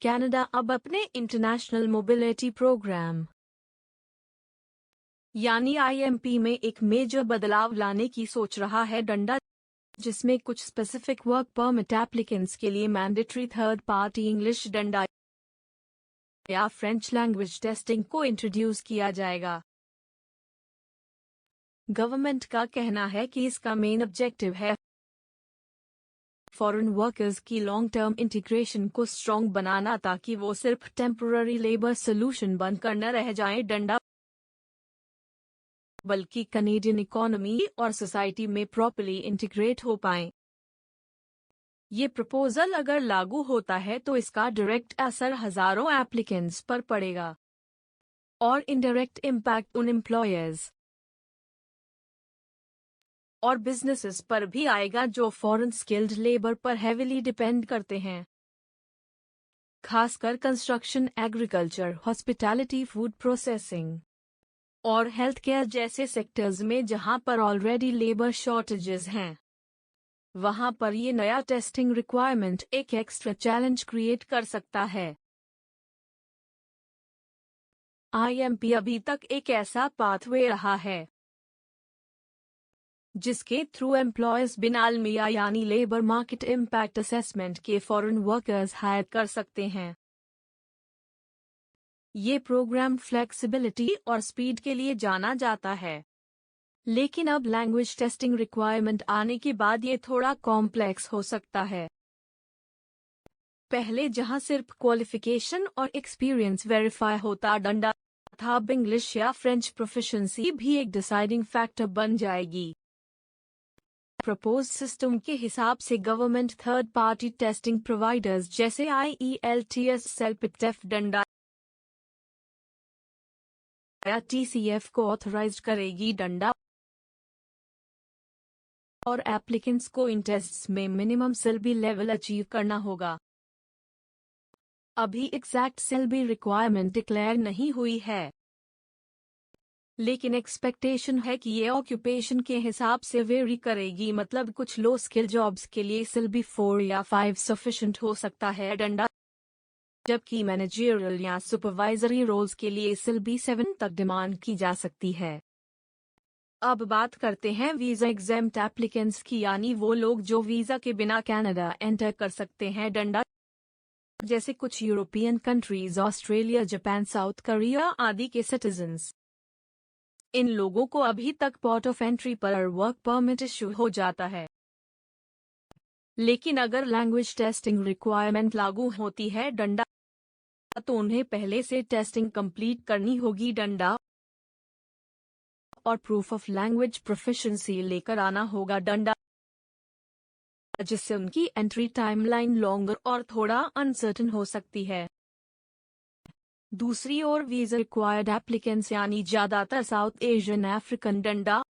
Canada अब अपने international mobility programme यानी IMP में एक मेजर बदलाव लाने की सोच रहा है डंडा, जिसमें कुछ स्पेसिफिक वर्क परमिट एप्लीकेंट्स के लिए मैंडेटरी थर्ड पार्टी इंग्लिश डंडा या फ्रेंच लैंग्वेज टेस्टिंग को इंट्रोड्यूस किया जाएगा। गवर्नमेंट का कहना है कि इसका मेन ऑब्जेक्टिव है फॉरेन वर्कर्स की लॉन्ग टर्म इंटीग्रेशन को स्ट्रॉन्ग बनाना, ताकि वो सिर्फ टेम्पररी लेबर सोल्यूशन बनकर न रह जाएं डंडा, बल्कि कनेडियन इकोनॉमी और सोसाइटी में प्रॉपर्ली इंटीग्रेट हो पाएं। ये प्रपोजल अगर लागू होता है तो इसका डायरेक्ट असर हजारों एप्लीकेंट्स पर पड़ेगा और इनडायरेक्ट इम्पैक्ट उन एम्प्लॉयर्स और बिजनेसेस पर भी आएगा जो फॉरेन स्किल्ड लेबर पर हेविली डिपेंड करते हैं, खासकर construction, agriculture, hospitality, food processing और हेल्थ केयर जैसे सेक्टर्स में जहां पर ऑलरेडी लेबर शॉर्टेजेस हैं। वहां पर ये नया टेस्टिंग रिक्वायरमेंट एक एक्स्ट्रा चैलेंज क्रिएट कर सकता है। IMP अभी तक एक ऐसा पाथवे रहा है जिसके थ्रू एम्प्लॉयर्स बिना अलमिया यानी लेबर मार्केट इम्पैक्ट असेसमेंट के फॉरेन वर्कर्स हायर कर सकते हैं। ये प्रोग्राम फ्लेक्सिबिलिटी और स्पीड के लिए जाना जाता है, लेकिन अब लैंग्वेज टेस्टिंग रिक्वायरमेंट आने के बाद ये थोड़ा कॉम्प्लेक्स हो सकता है। पहले जहां सिर्फ क्वालिफिकेशन और एक्सपीरियंस वेरीफाई होता डंडा था, अब इंग्लिश या फ्रेंच प्रोफिशिएंसी भी एक डिसाइडिंग फैक्टर बन जाएगी। प्रपोज सिस्टम के हिसाब से government third party testing providers जैसे IELTS, सेल्पिटेफ, डंडा या TCF को ऑथराइज करेगी डंडा, और एप्लीकेंट्स को इन टेस्ट्स में मिनिमम सिल्बी लेवल अचीव करना होगा। अभी एग्जैक्ट सिल्बी रिक्वायरमेंट डिक्लेयर नहीं हुई है, लेकिन एक्सपेक्टेशन है कि ये ऑक्यूपेशन के हिसाब से वेरी करेगी, मतलब कुछ लो स्किल जॉब्स के लिए सिल्बी 4 या 5 सफिशिएंट हो सकता है डंडा, जबकि मैनेजरियल या सुपरवाइजरी रोल्स के लिए सिल्बी 7 तक डिमांड की जा सकती है। अब बात करते हैं वीजा एग्जेम्प्ट एप्लीकेंट्स की, यानी वो लोग जो वीजा के बिना कनाडा एंटर कर सकते हैं डंडा, जैसे कुछ European countries, Australia, Japan, south Korea आदि के सिटीजन्स। इन लोगों को अभी तक पोर्ट ऑफ एंट्री पर वर्क परमिट इशू हो जाता है, लेकिन अगर लैंग्वेज टेस्टिंग रिक्वायरमेंट लागू होती है डंडा, तो उन्हें पहले से टेस्टिंग कंप्लीट करनी होगी डंडा, और प्रूफ ऑफ लैंग्वेज प्रोफिशिएंसी लेकर आना होगा डंडा, जिससे उनकी एंट्री टाइमलाइन लॉन्गर और थोड़ा अनसर्टेन हो सकती है। दूसरी ओर वीजा रिक्वायर्ड एप्लीकेंट्स यानी ज्यादातर साउथ एशियन, अफ्रीकन, डंडा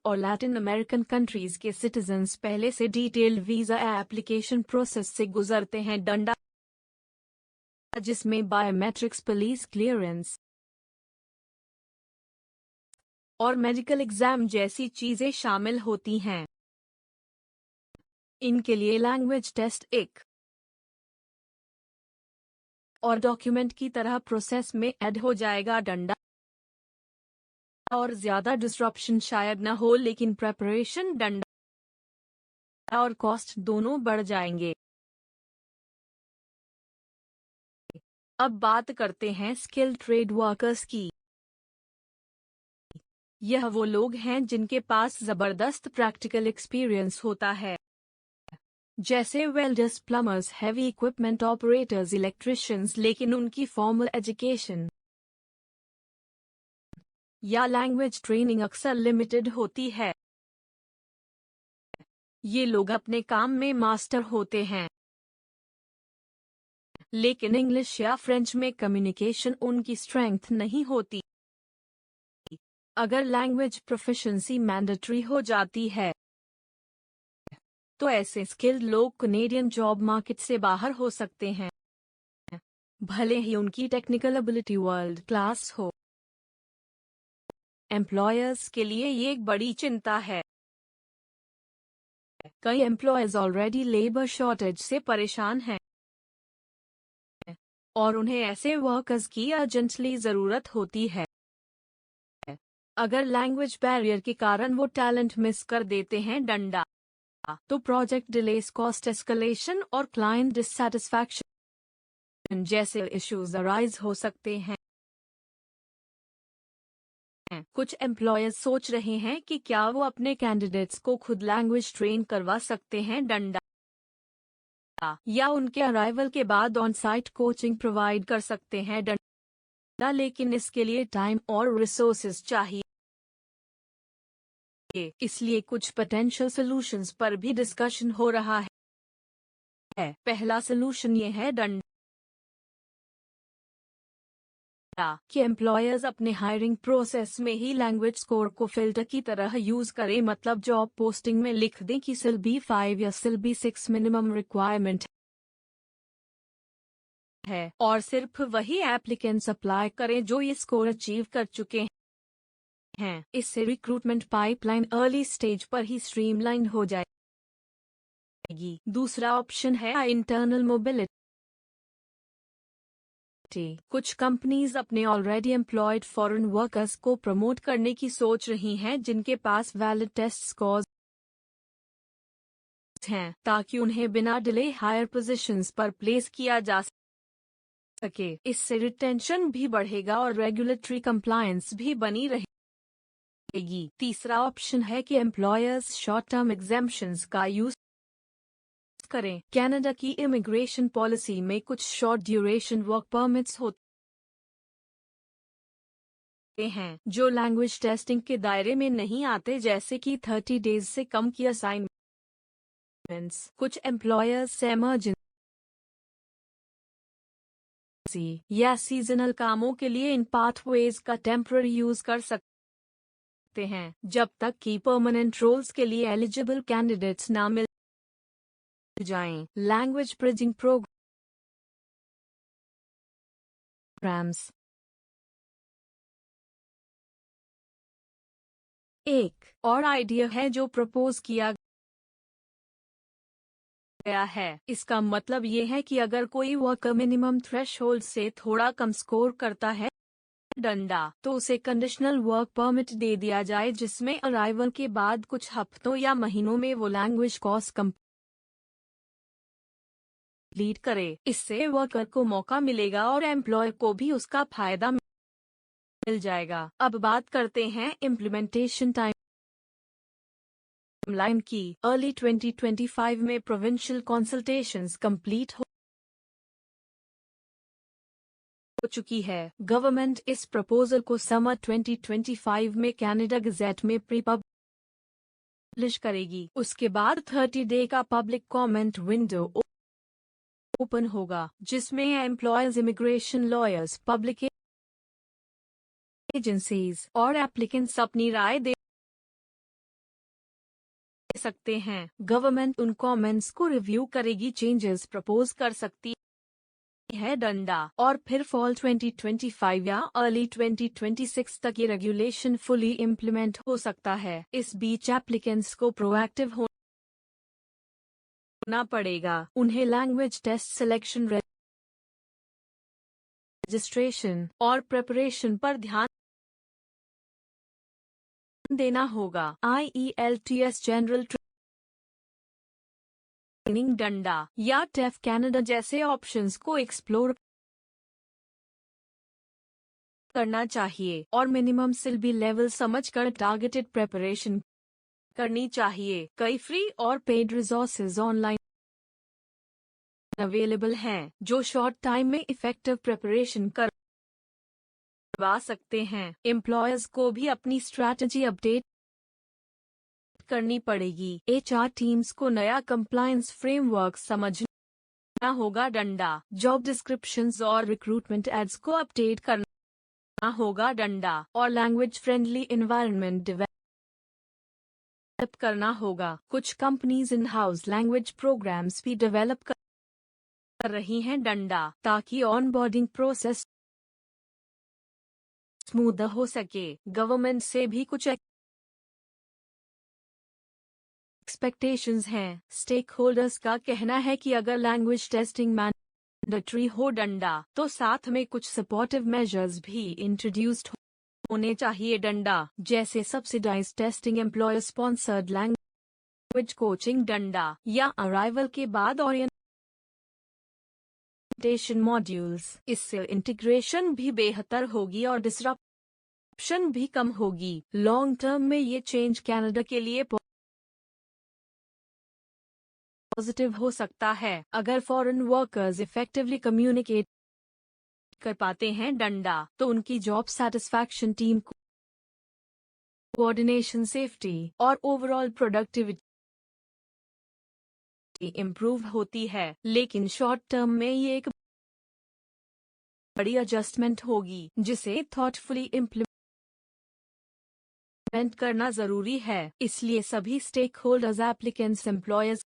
और लैटिन अमेरिकन कंट्रीज के सिटीजन्स पहले से डिटेल्ड वीजा एप्लीकेशन प्रोसेस से गुजरते हैं डंडा, जिसमें बायोमेट्रिक्स, पुलिस क्लियरेंस और मेडिकल एग्जाम जैसी चीजें शामिल होती हैं। इनके लिए लैंग्वेज टेस्ट एक और डॉक्यूमेंट की तरह प्रोसेस में ऐड हो जाएगा डंडा, और ज्यादा डिस्ट्रप्शन शायद न हो, लेकिन प्रेपरेशन, डंडा और कॉस्ट दोनों बढ़ जाएंगे। अब बात करते हैं स्किल्ड ट्रेड वर्कर्स की। यह वो लोग हैं जिनके पास जबरदस्त प्रैक्टिकल एक्सपीरियंस होता है, जैसे welders, plumbers, heavy equipment operators, electricians, लेकिन उनकी फॉर्मल एजुकेशन या लैंग्वेज ट्रेनिंग अक्सर लिमिटेड होती है। ये लोग अपने काम में मास्टर होते हैं, लेकिन इंग्लिश या फ्रेंच में कम्युनिकेशन उनकी स्ट्रेंथ नहीं होती। अगर लैंग्वेज प्रोफिशिएंसी मैंडेटरी हो जाती है, तो ऐसे स्किल्ड लोग कनेडियन जॉब मार्केट से बाहर हो सकते हैं, भले ही उनकी टेक्निकल एबिलिटी वर्ल्ड क्लास हो। एम्प्लॉयर्स के लिए ये एक बड़ी चिंता है। कई एम्प्लॉयर्स ऑलरेडी लेबर शॉर्टेज से परेशान हैं, और उन्हें ऐसे वर्कर्स की अर्जेंटली ज़रूरत होती है। अगर लैंग्वेज बैरियर के कारण वो टैलेंट मिस कर देते हैं डंडा, तो प्रोजेक्ट डिलेस, कॉस्ट एस्केलेशन और क्लाइंट डिससैटिस्फैक्शन जैसे इश्यूज अराइज हो सकते हैं। कुछ एम्प्लॉयर्स सोच रहे हैं कि क्या वो अपने कैंडिडेट्स को खुद लैंग्वेज ट्रेन करवा सकते हैं डंडा, या उनके अराइवल के बाद ऑन साइट कोचिंग प्रोवाइड कर सकते हैं डंडा, लेकिन इसके लिए टाइम और रिसोर्सेज चाहिए। इसलिए कुछ पोटेंशियल सॉल्यूशंस पर भी डिस्कशन हो रहा है। पहला सॉल्यूशन ये है डंडा कि एम्प्लॉयर्स अपने हायरिंग प्रोसेस में ही लैंग्वेज स्कोर को फिल्टर की तरह यूज करें, मतलब जॉब पोस्टिंग में लिख दें कि SIL-B5 या SIL-B6 मिनिमम रिक्वायरमेंट है और सिर्फ वही एप्लीकेंट्स अप्लाई करें जो ये स्कोर अचीव कर चुके हैं। इससे रिक्रूटमेंट पाइपलाइन अर्ली स्टेज पर ही स्ट्रीमलाइन हो जाएगी। दूसरा ऑप्शन है इंटरनल मोबिलिटी। कुछ कंपनीज अपने ऑलरेडी एम्प्लॉयड फॉरेन वर्कर्स को प्रमोट करने की सोच रही हैं जिनके पास वैलिड टेस्ट स्कोर्स हैं, ताकि उन्हें बिना डिले हायर पोजीशंस पर प्लेस किया जा सके। इससे रिटेंशन भी बढ़ेगा और रेगुलेटरी कंप्लायंस भी बनी रहेगी। तीसरा ऑप्शन है कि एम्प्लॉयर्स शॉर्ट टर्म एग्जेम्पशंस का यूज करें। कनाडा की इमिग्रेशन पॉलिसी में कुछ शॉर्ट ड्यूरेशन वर्क परमिट्स होते हैं जो लैंग्वेज टेस्टिंग के दायरे में नहीं आते, जैसे कि 30 डेज से कम की असाइनमेंट्स। कुछ एम्प्लॉयर्स इमरजेंसी या सीजनल कामों के लिए इन पाथवेज का टेम्पररी यूज कर सकते हैं, जब तक कि परमानेंट रोल्स के लिए एलिजिबल कैंडिडेट्स ना मिल जाएं। Language bridging programs. एक और आइडिया है जो प्रपोज किया गया है। इसका मतलब ये है कि अगर कोई वर्कर मिनिमम थ्रेशोल्ड से थोड़ा कम स्कोर करता है डंडा, तो उसे कंडीशनल वर्क परमिट दे दिया जाए, जिसमें अराइवल के बाद कुछ हफ्तों या महीनों में वो लैंग्वेज कोर्स कंप्लीट करे। इससे वर्कर को मौका मिलेगा और एम्प्लॉयर को भी उसका फायदा मिल जाएगा। अब बात करते हैं इम्प्लीमेंटेशन टाइमलाइन की। अर्ली 2025 में प्रोविंशियल कंसल्टेशंस कंप्लीट हो चुकी है। गवर्नमेंट इस प्रपोजल को समर 2025 में कनाडा गजेट में प्री पब्लिश करेगी। उसके बाद 30 डे का पब्लिक कमेंट विंडो ओपन होगा, जिसमें employers, immigration lawyers, public agencies और एप्लीकेंट्स अपनी राय दे सकते हैं। गवर्नमेंट उन कमेंट्स को रिव्यू करेगी, चेंजेस प्रपोज कर सकती है डंडा, और फिर फॉल 2025 या अर्ली 2026 तक ये रेगुलेशन फुली इम्प्लीमेंट हो सकता है। इस बीच एप्लीकेंट्स को प्रोएक्टिव होना पड़ेगा। उन्हें लैंग्वेज टेस्ट, सिलेक्शन, रजिस्ट्रेशन और प्रिपरेशन पर ध्यान देना होगा। IELTS जनरल ट्रेनिंग, डंडा या टेफ कनाडा जैसे ऑप्शंस को एक्सप्लोर करना चाहिए और मिनिमम SIL-B लेवल समझकर टारगेटेड प्रिपरेशन करनी चाहिए। कई फ्री और पेड रिसोर्सेज ऑनलाइन अवेलेबल हैं जो शॉर्ट टाइम में इफेक्टिव प्रिपरेशन करवा सकते हैं। एम्प्लॉयर्स को भी अपनी स्ट्रैटेजी अपडेट करनी पड़ेगी। HR टीम्स को नया कंप्लायंस फ्रेमवर्क समझना होगा डंडा। जॉब डिस्क्रिप्शंस और रिक्रूटमेंट एड्स को अपडेट करना होगा डंडा, और लैंग्वेज फ्रेंडली एनवायरनमेंट डेवलप करना होगा। कुछ companies in house language programs भी डेवलप कर रही हैं डंडा, ताकि ऑनबोर्डिंग प्रोसेस स्मूथ हो सके। गवर्नमेंट से भी कुछ एक्सपेक्टेशंस हैं। स्टेक होल्डर्स का कहना है कि अगर लैंग्वेज टेस्टिंग मैंडेटरी हो डंडा, तो साथ में कुछ सपोर्टिव मेजर्स भी इंट्रोड्यूस्ड होने चाहिए डंडा, जैसे subsidized testing, employer sponsored language coaching डंडा, या अराइवल के बाद ओरिएंटेशन मॉड्यूल्स। इससे इंटीग्रेशन भी बेहतर होगी और डिसरप्शन भी कम होगी। लॉन्ग टर्म में ये चेंज कनाडा के लिए पॉजिटिव हो सकता है अगर फॉरेन वर्कर्स इफेक्टिवली कम्युनिकेट कर पाते हैं डंडा, तो उनकी job satisfaction, team coordination, safety और ओवरऑल प्रोडक्टिविटी इम्प्रूव होती है। लेकिन शॉर्ट टर्म में ये एक बड़ी एडजस्टमेंट होगी जिसे थॉटफुली इम्प्लीमेंट करना जरूरी है। इसलिए सभी stakeholders, applicants, employers,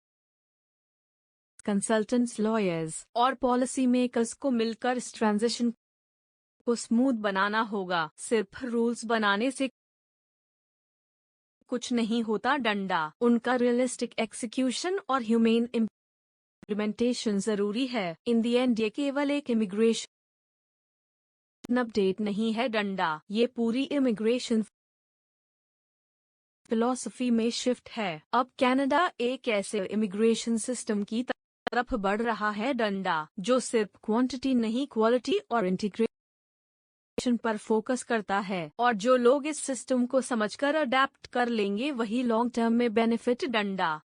consultants, lawyers और पॉलिसी मेकर्स को मिलकर इस ट्रांजिशन को स्मूथ बनाना होगा। सिर्फ रूल्स बनाने से कुछ नहीं होता डंडा, उनका रियलिस्टिक एक्सिक्यूशन और ह्यूमेन इम्प्लीमेंटेशन जरूरी है। इन दी एंड ये केवल एक इमिग्रेशन अपडेट नहीं है डंडा, ये पूरी इमिग्रेशन फिलॉसफी में शिफ्ट है। अब कनाडा एक ऐसे इमिग्रेशन सिस्टम की तरफ बढ़ रहा है डंडा, जो सिर्फ क्वांटिटी नहीं, क्वालिटी और इंटीग्रेशन पर फोकस करता है। और जो लोग इस सिस्टम को समझकर अडेप्ट कर लेंगे, वही लॉन्ग टर्म में बेनिफिट डंडा।